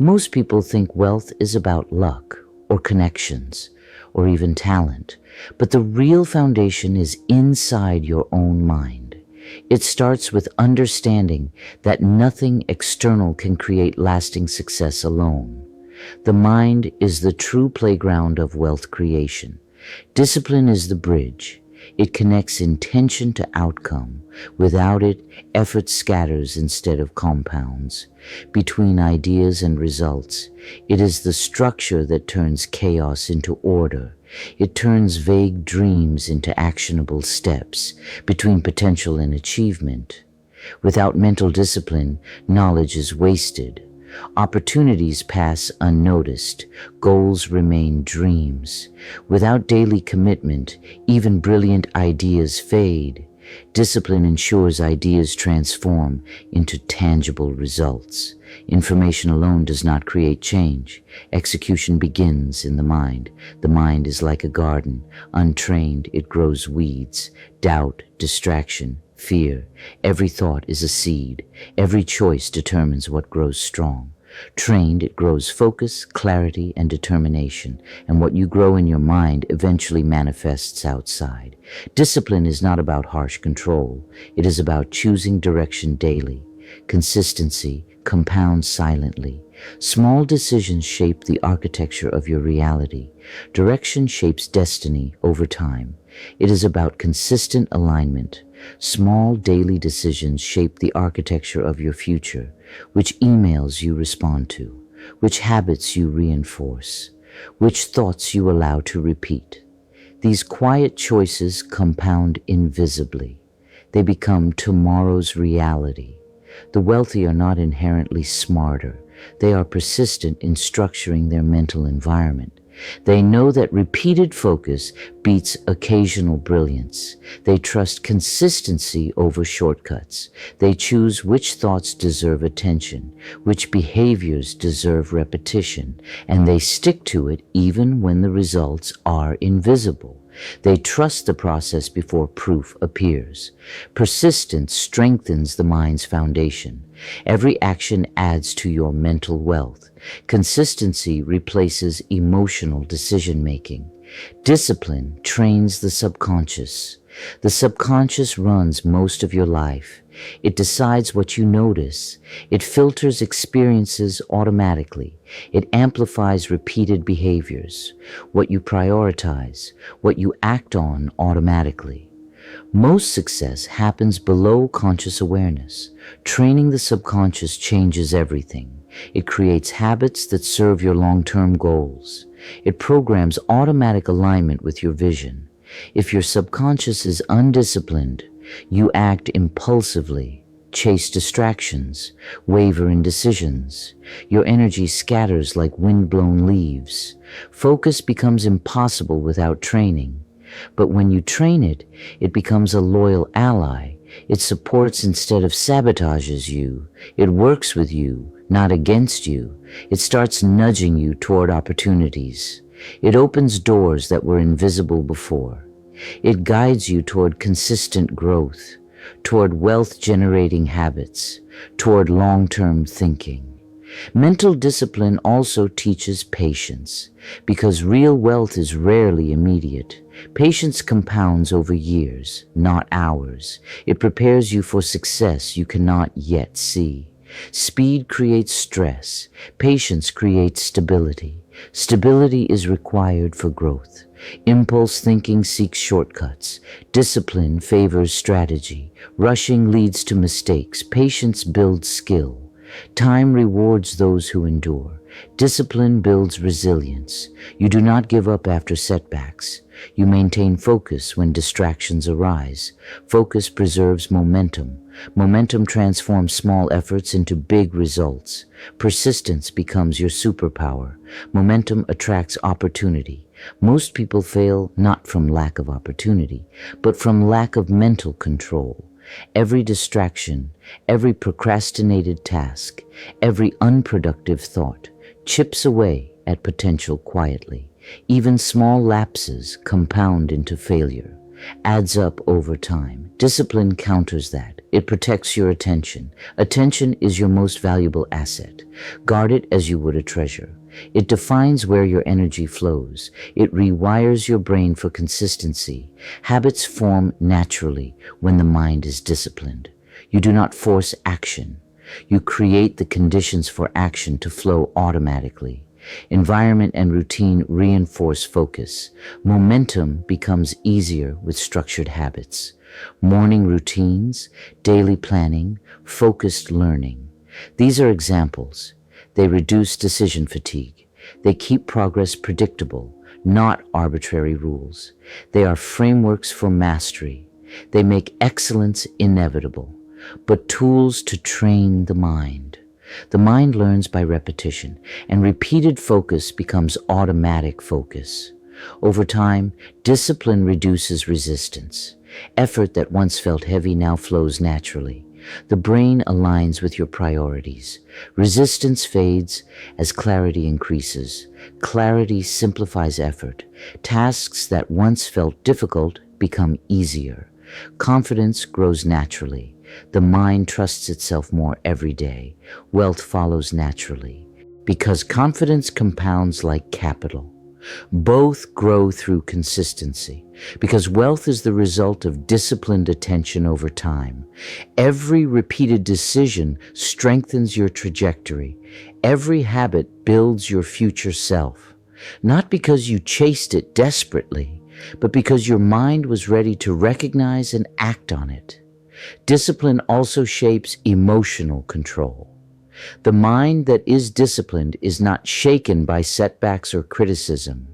Most people think wealth is about luck or connections or even talent, but the real foundation is inside your own mind. It starts with understanding that nothing external can create lasting success alone. The mind is the true playground of wealth creation. Discipline is the bridge. It connects intention to outcome. Without it, effort scatters instead of compounds. Between ideas and results, it is the structure that turns chaos into order. It turns vague dreams into actionable steps between potential and achievement. Without mental discipline, knowledge is wasted. Opportunities pass unnoticed. Goals remain dreams. Without daily commitment, even brilliant ideas fade. Discipline ensures ideas transform into tangible results. Information alone does not create change. Execution begins in the mind. The mind is like a garden. Untrained, it grows weeds, doubt, distraction, fear. Every thought is a seed. Every choice determines what grows strong. Trained, it grows focus, clarity, and determination, and what you grow in your mind eventually manifests outside. Discipline is not about harsh control. It is about choosing direction daily. Consistency compounds silently. Small decisions shape the architecture of your reality. Direction shapes destiny over time. It is about consistent alignment. Small daily decisions shape the architecture of your future. Which emails you respond to, which habits you reinforce, which thoughts you allow to repeat. These quiet choices compound invisibly. They become tomorrow's reality. The wealthy are not inherently smarter. They are persistent in structuring their mental environment. They know that repeated focus beats occasional brilliance. They trust consistency over shortcuts. They choose which thoughts deserve attention, which behaviors deserve repetition, and they stick to it even when the results are invisible. They trust the process before proof appears. Persistence strengthens the mind's foundation. Every action adds to your mental wealth. Consistency replaces emotional decision-making. Discipline trains the subconscious. The subconscious runs most of your life. It decides what you notice. It filters experiences automatically. It amplifies repeated behaviors, what you prioritize, what you act on automatically. Most success happens below conscious awareness. Training the subconscious changes everything. It creates habits that serve your long-term goals. It programs automatic alignment with your vision. If your subconscious is undisciplined, you act impulsively, chase distractions, waver in decisions. Your energy scatters like wind-blown leaves. Focus becomes impossible without training. But when you train it, it becomes a loyal ally. It supports instead of sabotages you. It works with you, not against you. It starts nudging you toward opportunities. It opens doors that were invisible before. It guides you toward consistent growth, toward wealth-generating habits, toward long-term thinking. Mental discipline also teaches patience, because real wealth is rarely immediate. Patience compounds over years, not hours. It prepares you for success you cannot yet see. Speed creates stress. Patience creates stability. Stability is required for growth. Impulse thinking seeks shortcuts. Discipline favors strategy. Rushing leads to mistakes. Patience builds skill. Time rewards those who endure. Discipline builds resilience. You do not give up after setbacks. You maintain focus when distractions arise. Focus preserves momentum. Momentum transforms small efforts into big results. Persistence becomes your superpower. Momentum attracts opportunity. Most people fail not from lack of opportunity, but from lack of mental control. Every distraction, every procrastinated task, every unproductive thought chips away at potential quietly. Even small lapses compound into failure. adds up over time. Discipline counters that. It protects your attention. Attention is your most valuable asset. Guard it as you would a treasure. It defines where your energy flows. It rewires your brain for consistency. Habits form naturally when the mind is disciplined. You do not force action. You create the conditions for action to flow automatically. Environment and routine reinforce focus. Momentum becomes easier with structured habits. Morning routines, daily planning, focused learning. These are examples. They reduce decision fatigue. They keep progress predictable, not arbitrary rules. They are frameworks for mastery. They make excellence inevitable, but tools to train the mind. The mind learns by repetition, and repeated focus becomes automatic focus. Over time, discipline reduces resistance. Effort that once felt heavy now flows naturally. The brain aligns with your priorities. Resistance fades as clarity increases. Clarity simplifies effort. Tasks that once felt difficult become easier. Confidence grows naturally. The mind trusts itself more every day. Wealth follows naturally. Because confidence compounds like capital. Both grow through consistency. Because wealth is the result of disciplined attention over time. Every repeated decision strengthens your trajectory. Every habit builds your future self. Not because you chased it desperately, but because your mind was ready to recognize and act on it. Discipline also shapes emotional control. The mind that is disciplined is not shaken by setbacks or criticism.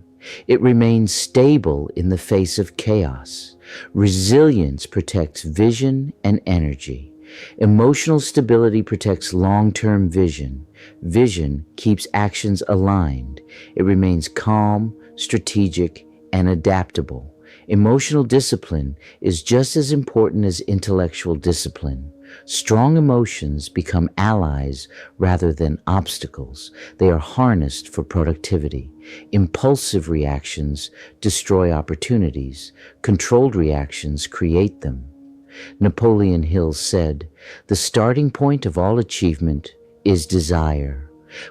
It remains stable in the face of chaos. Resilience protects vision and energy. Emotional stability protects long-term vision. Vision keeps actions aligned. It remains calm, strategic, and adaptable. Emotional discipline is just as important as intellectual discipline. Strong emotions become allies rather than obstacles. They are harnessed for productivity. Impulsive reactions destroy opportunities. Controlled reactions create them. Napoleon Hill said, "The starting point of all achievement is desire."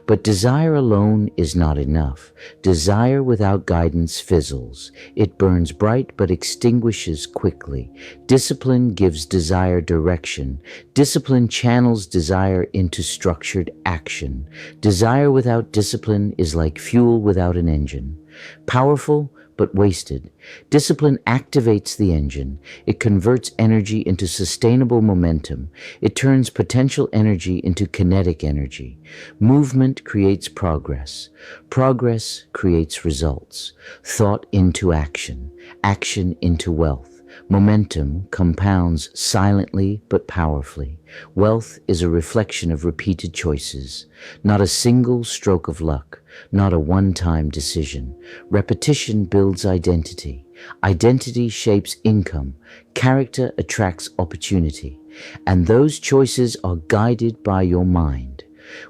But desire alone is not enough. Desire without guidance fizzles. It burns bright but extinguishes quickly. Discipline gives desire direction. Discipline channels desire into structured action. Desire without discipline is like fuel without an engine. Powerful, but wasted. Discipline activates the engine. It converts energy into sustainable momentum. It turns potential energy into kinetic energy. Movement creates progress. Progress creates results. Thought into action. Action into wealth. Momentum compounds silently but powerfully. Wealth is a reflection of repeated choices, not a single stroke of luck, not a one-time decision. Repetition builds identity. Identity shapes income. Character attracts opportunity. And those choices are guided by your mind.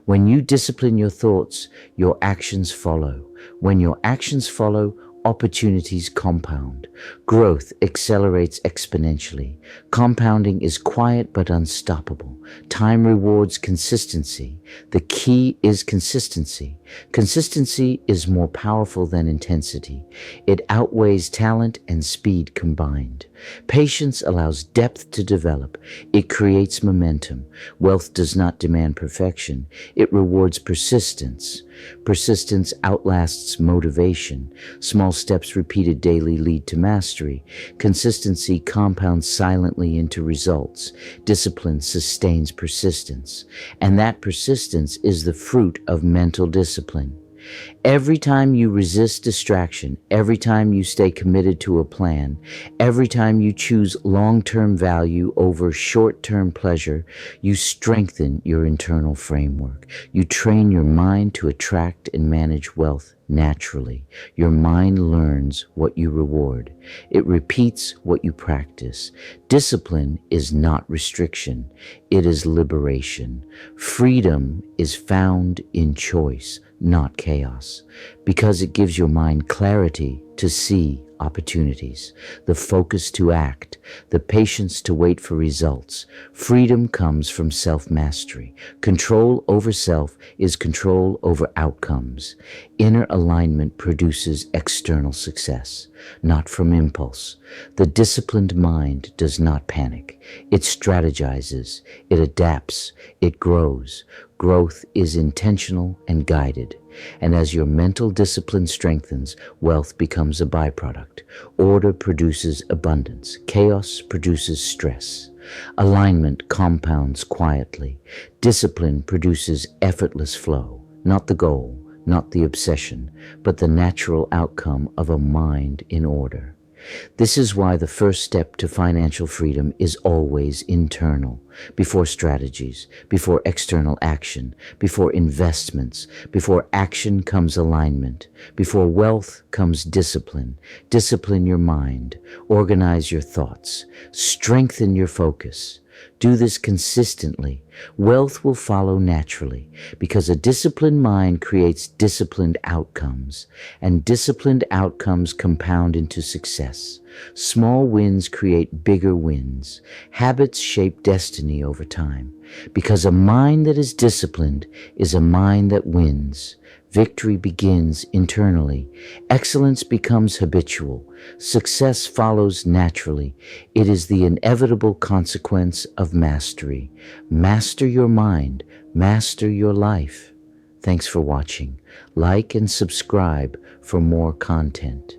When you discipline your thoughts, your actions follow. When your actions follow, opportunities compound. Growth accelerates exponentially. Compounding is quiet but unstoppable. Time rewards consistency. The key is consistency. Consistency is more powerful than intensity. It outweighs talent and speed combined. Patience allows depth to develop. It creates momentum. Wealth does not demand perfection. It rewards persistence. Persistence outlasts motivation. Small steps repeated daily lead to mastery. Consistency compounds silently into results. Discipline sustains persistence. And that persistence is the fruit of mental discipline. Every time you resist distraction, every time you stay committed to a plan, every time you choose long-term value over short-term pleasure, you strengthen your internal framework. You train your mind to attract and manage wealth naturally. Your mind learns what you reward. It repeats what you practice. Discipline is not restriction. It is liberation. Freedom is found in choice, not chaos, because it gives your mind clarity to see opportunities, the focus to act, the patience to wait for results. Freedom comes from self-mastery. Control over self is control over outcomes. Inner alignment produces external success, not from impulse. The disciplined mind does not panic. It strategizes, it adapts, it grows. Growth is intentional and guided. And as your mental discipline strengthens, wealth becomes a byproduct. Order produces abundance. Chaos produces stress. Alignment compounds quietly. Discipline produces effortless flow, not the goal, not the obsession, but the natural outcome of a mind in order. This is why the first step to financial freedom is always internal, before strategies, before external action, before investments. Before action comes alignment, before wealth comes discipline. Discipline your mind, organize your thoughts, strengthen your focus. Do this consistently. Wealth will follow naturally, because a disciplined mind creates disciplined outcomes, and disciplined outcomes compound into success. Small wins create bigger wins. Habits shape destiny over time, because a mind that is disciplined is a mind that wins. Victory begins internally. Excellence becomes habitual. Success follows naturally. It is the inevitable consequence of mastery. Master your mind. Master your life. Thanks for watching. Like and subscribe for more content.